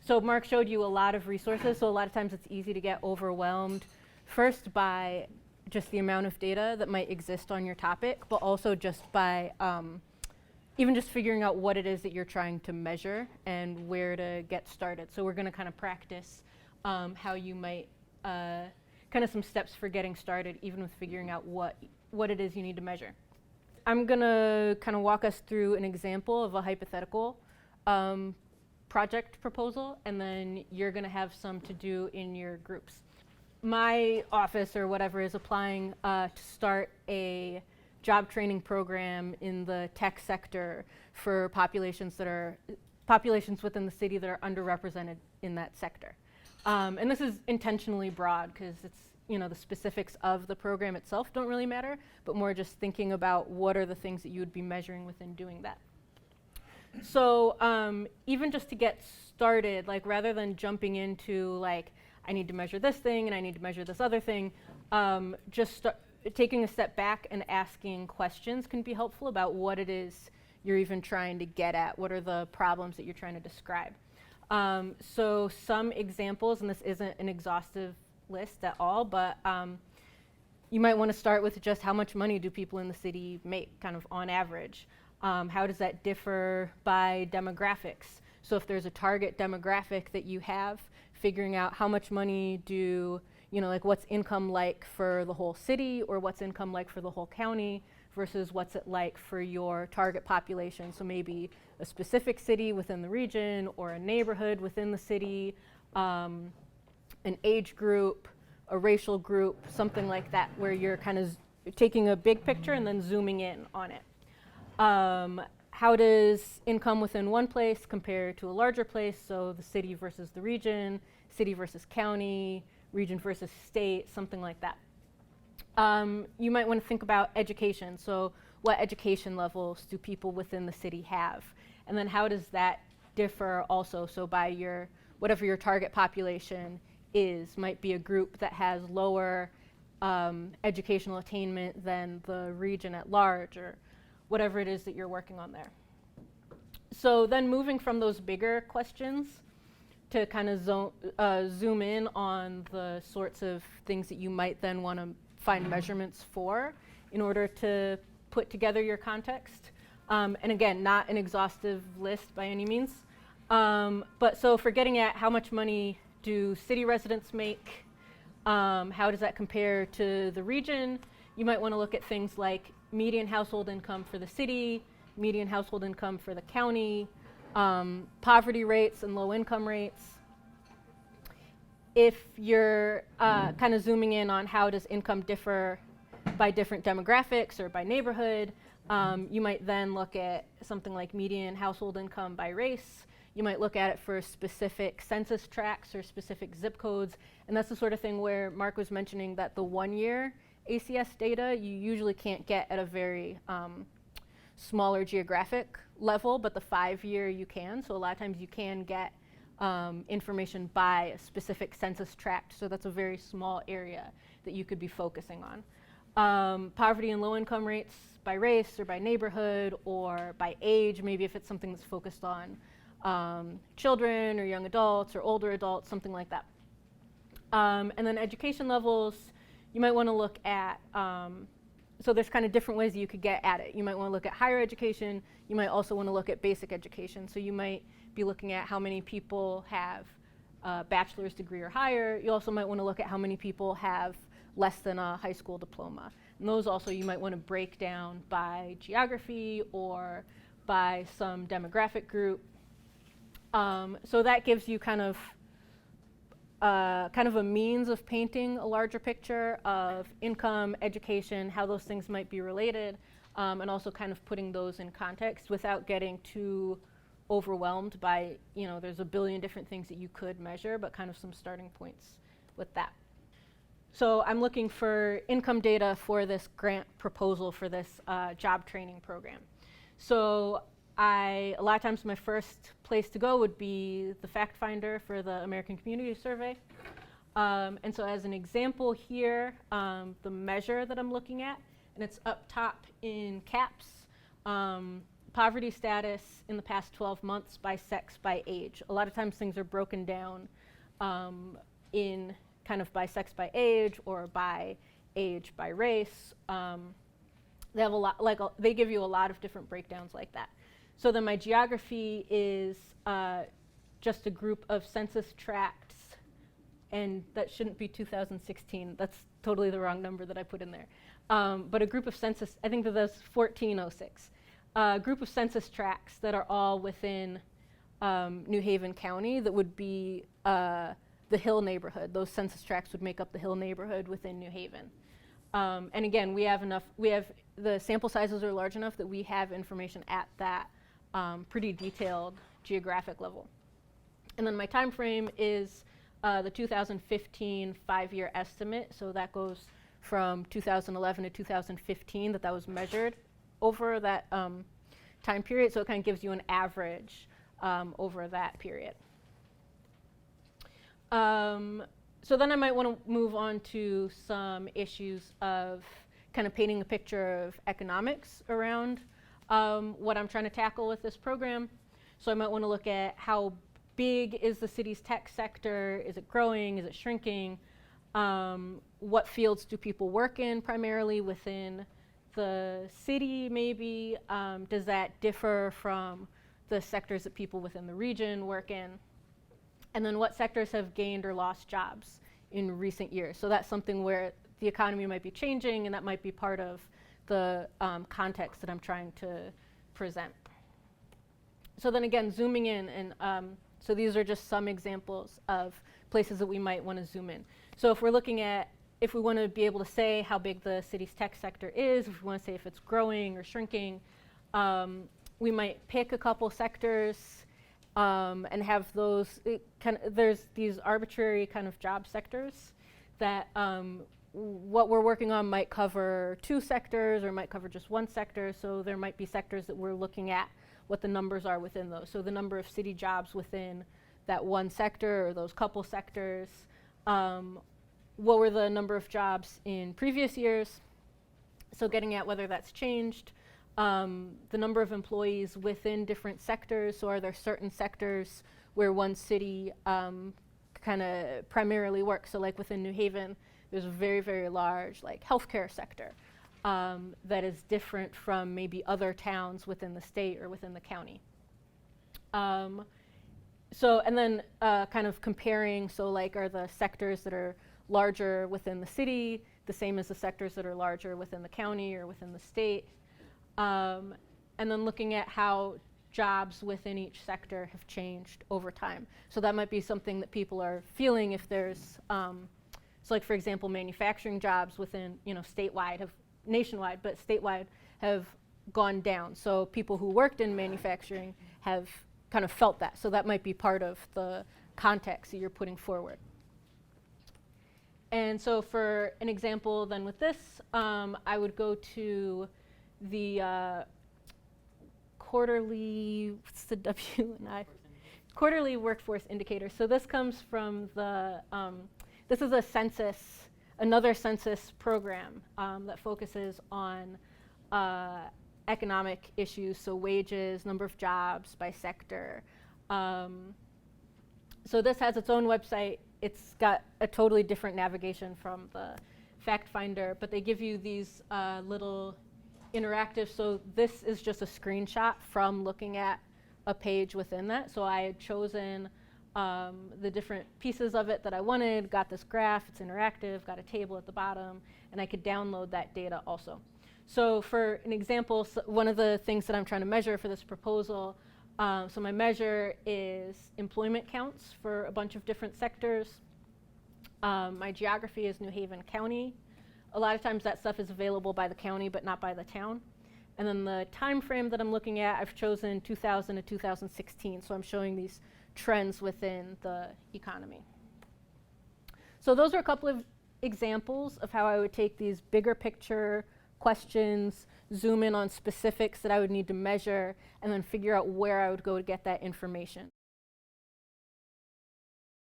So Mark showed you a lot of resources, so a lot of times it's easy to get overwhelmed, first by just the amount of data that might exist on your topic, but also just by even just figuring out what it is that you're trying to measure and where to get started. So we're going to kind of practice how you might, kind of some steps for getting started, even with figuring out what it is you need to measure. I'm going to kind of walk us through an example of a hypothetical project proposal, and then you're going to have some to do in your groups. My office or whatever is applying to start a job training program in the tech sector for populations within the city that are underrepresented in that sector. And this is intentionally broad because it's, the specifics of the program itself don't really matter, but more just thinking about what are the things that you would be measuring within doing that. So even just to get started, like rather than jumping into like, I need to measure this thing and I need to measure this other thing, taking a step back and asking questions can be helpful about what it is you're even trying to get at. What are the problems that you're trying to describe? So some examples, and this isn't an exhaustive list at all, but you might want to start with just how much money do people in the city make, kind of on average. How does that differ by demographics? So if there's a target demographic that you have, figuring out how much money do, like what's income like for the whole city, or what's income like for the whole county, versus what's it like for your target population. So maybe a specific city within the region, or a neighborhood within the city, an age group, a racial group, something like that, where you're kind of taking a big picture and then zooming in on it. How does income within one place compare to a larger place? So the city versus the region, city versus county, region versus state, something like that. You might want to think about education. So what education levels do people within the city have? And then how does that differ also? So by whatever your target population is, might be a group that has lower educational attainment than the region at large, or whatever it is that you're working on there. So then moving from those bigger questions to kind of zoom in on the sorts of things that you might then want to find measurements for in order to put together your context. And again, not an exhaustive list by any means. But so for getting at how much money do city residents make, how does that compare to the region, you might want to look at things like median household income for the city, median household income for the county, poverty rates and low income rates. If you're kind of zooming in on how does income differ by different demographics or by neighborhood, you might then look at something like median household income by race. You might look at it for specific census tracts or specific zip codes. And that's the sort of thing where Mark was mentioning that the 1 year ACS data you usually can't get at a very smaller geographic level, but the 5 year you can. So a lot of times you can get information by a specific census tract. So that's a very small area that you could be focusing on. Poverty and low income rates by race or by neighborhood or by age, maybe if it's something that's focused on children or young adults or older adults, something like that. And then education levels, you might want to look at, so there's kind of different ways you could get at it. You might want to look at higher education. You might also want to look at basic education. So you might be looking at how many people have a bachelor's degree or higher. You also might want to look at how many people have less than a high school diploma. And those also you might want to break down by geography or by some demographic group. So that gives you kind of a means of painting a larger picture of income, education, how those things might be related, and also kind of putting those in context without getting too overwhelmed by, there's a billion different things that you could measure, but kind of some starting points with that. So I'm looking for income data for this grant proposal for this job training program. So a lot of times my first place to go would be the fact finder for the American Community Survey. And so as an example here, the measure that I'm looking at, and it's up top in caps, poverty status in the past 12 months by sex, by age. A lot of times things are broken down in kind of by sex, by age, or by age, by race. They have a lot, like they give you a lot of different breakdowns like that. So then my geography is just a group of census tracts, and that shouldn't be 2016. That's totally the wrong number that I put in there. But a group of census, I think that that's 1406. A group of census tracts that are all within New Haven County that would be the Hill neighborhood. Those census tracts would make up the Hill neighborhood within New Haven. And again, the sample sizes are large enough that we have information at that pretty detailed geographic level. And then my time frame is the 2015 5-year estimate. So that goes from 2011 to 2015 that was measured over that time period. So it kind of gives you an average over that period. So then I might want to move on to some issues of kind of painting a picture of economics around what I'm trying to tackle with this program. So I might want to look at how big is the city's tech sector? Is it growing? Is it shrinking? What fields do people work in primarily within the city maybe? Does that differ from the sectors that people within the region work in? And then what sectors have gained or lost jobs in recent years? So that's something where the economy might be changing, and that might be part of the context that I'm trying to present. So then again, zooming in, and so these are just some examples of places that we might want to zoom in. So if we're looking at, if we want to be able to say how big the city's tech sector is, if we want to say if it's growing or shrinking, we might pick a couple sectors and have those, there's these arbitrary kind of job sectors that what we're working on might cover 2 sectors or might cover just 1 sector. So there might be sectors that we're looking at what the numbers are within those. So the number of city jobs within that 1 sector or those couple sectors. What were the number of jobs in previous years? So getting at whether that's changed. The number of employees within different sectors. So are there certain sectors where one city kind of primarily works? So like within New Haven, there's a very, very large like healthcare sector that is different from maybe other towns within the state or within the county. So, and then kind of comparing, so like are the sectors that are larger within the city the same as the sectors that are larger within the county or within the state? And then looking at how jobs within each sector have changed over time. So that might be something that people are feeling if there's, so like for example, manufacturing jobs within, statewide have, nationwide, but statewide have gone down. So people who worked in manufacturing have kind of felt that. So that might be part of the context that you're putting forward. And so for an example then with this, I would go to the quarterly, what's the W&I? Quarterly workforce indicator. So this comes from the, this is a census, another census program that focuses on economic issues, so wages, number of jobs by sector. So this has its own website. It's got a totally different navigation from the Fact Finder, but they give you these little interactive, so this is just a screenshot from looking at a page within that. So I had chosen the different pieces of it that I wanted, got this graph, it's interactive, got a table at the bottom, and I could download that data also. So for an example, so one of the things that I'm trying to measure for this proposal, so my measure is employment counts for a bunch of different sectors. My geography is New Haven County. A lot of times that stuff is available by the county but not by the town. And then the time frame that I'm looking at, I've chosen 2000 to 2016. So I'm showing these trends within the economy. So those are a couple of examples of how I would take these bigger picture questions, zoom in on specifics that I would need to measure, and then figure out where I would go to get that information.